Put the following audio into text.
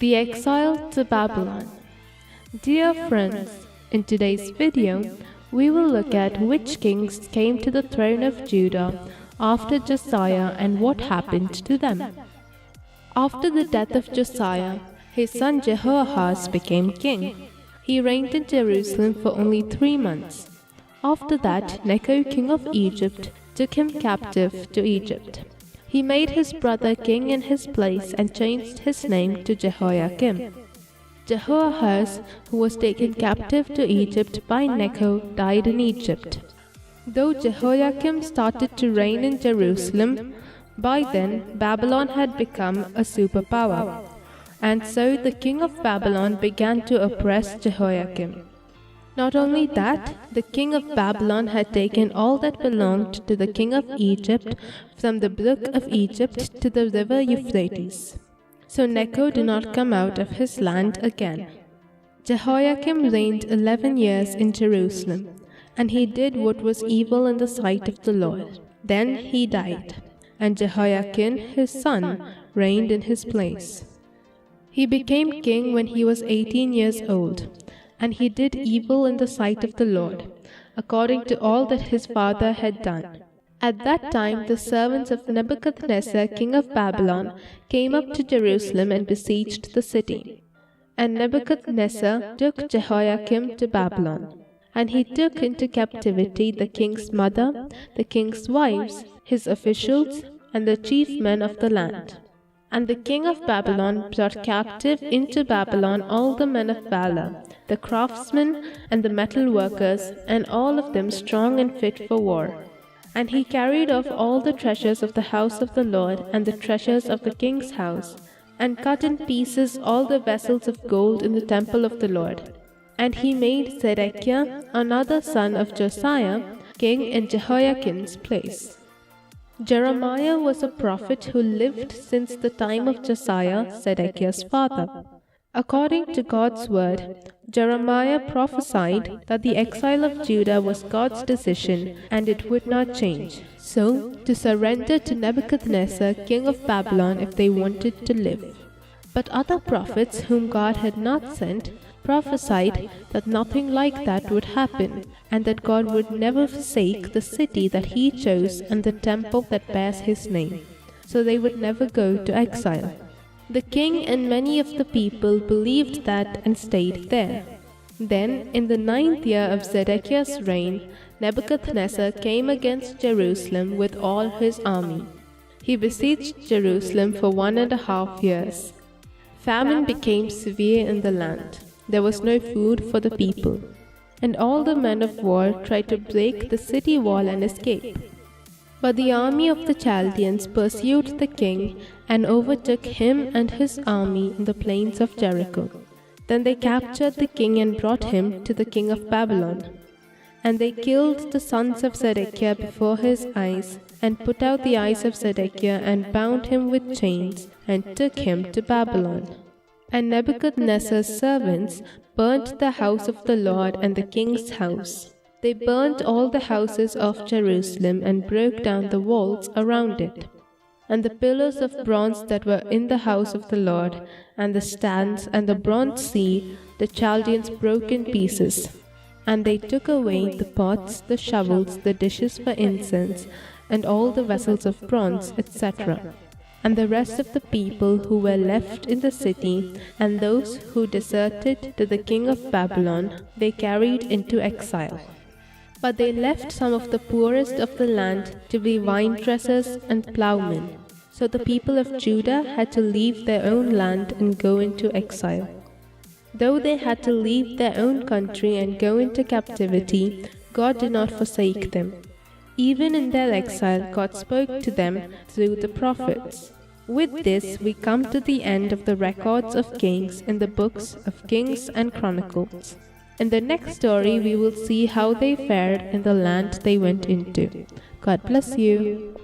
The Exile to Babylon. Dear friends, in today's video, we will look at which kings came to the throne of Judah after Josiah and what happened to them. After the death of Josiah, his son Jehoahaz became king. He reigned in Jerusalem for only 3 months. After that, Necho, king of Egypt, took him captive to Egypt. He made his brother king in his place and changed his name to Jehoiakim. Jehoahaz, who was taken captive to Egypt by Necho, died in Egypt. Though Jehoiakim started to reign in Jerusalem, by then Babylon had become a superpower, and so the king of Babylon began to oppress Jehoiakim. Not only that, the king of Babylon had taken all that belonged to the king of Egypt from the brook of Egypt to the river Euphrates. So Necho did not come out of his land again. Jehoiakim reigned 11 years in Jerusalem, and he did what was evil in the sight of the Lord. Then he died, and Jehoiakim his son reigned in his place. He became king when he was 18 years old, and he did evil in the sight of the Lord, according to all that his father had done. At that time the servants of Nebuchadnezzar king of Babylon came up to Jerusalem and besieged the city. And Nebuchadnezzar took Jehoiakim to Babylon. And he took into captivity the king's mother, the king's wives, his officials, and the chief men of the land. And the king of Babylon brought captive into Babylon all the men of valor, the craftsmen and the metal workers, and all of them strong and fit for war. And he carried off all the treasures of the house of the Lord and the treasures of the king's house, and cut in pieces all the vessels of gold in the temple of the Lord. And he made Zedekiah, another son of Josiah, king in Jehoiakim's place. Jeremiah was a prophet who lived since the time of Josiah, Zedekiah's father. According to God's word, Jeremiah prophesied that the exile of Judah was God's decision and it would not change. So, to surrender to Nebuchadnezzar, king of Babylon, if they wanted to live. But other prophets whom God had not sent prophesied that nothing like that would happen, and that God would never forsake the city that he chose and the temple that bears his name, so they would never go to exile. The king and many of the people believed that and stayed there. Then, in the 9th year of Zedekiah's reign, Nebuchadnezzar came against Jerusalem with all his army. He besieged Jerusalem for 1.5 years. Famine became severe in the land. There was no food for the people, and all the men of war tried to break the city wall and escape. But the army of the Chaldeans pursued the king and overtook him and his army in the plains of Jericho. Then they captured the king and brought him to the king of Babylon. And they killed the sons of Zedekiah before his eyes, and put out the eyes of Zedekiah, and bound him with chains, and took him to Babylon. And Nebuchadnezzar's servants burnt the house of the Lord and the king's house. They burnt all the houses of Jerusalem and broke down the walls around it. And the pillars of bronze that were in the house of the Lord, and the stands and the bronze sea, the Chaldeans broke in pieces. And they took away the pots, the shovels, the dishes for incense, and all the vessels of bronze, etc. And the rest of the people who were left in the city, and those who deserted to the king of Babylon, they carried into exile. But they left some of the poorest of the land to be vine dressers and plowmen. So the people of Judah had to leave their own land and go into exile. Though they had to leave their own country and go into captivity, God did not forsake them. Even in their exile, God spoke to them through the prophets. With this, we come to the end of the records of kings in the books of Kings and Chronicles. In the next story, we will see how they fared in the land they went into. God bless you.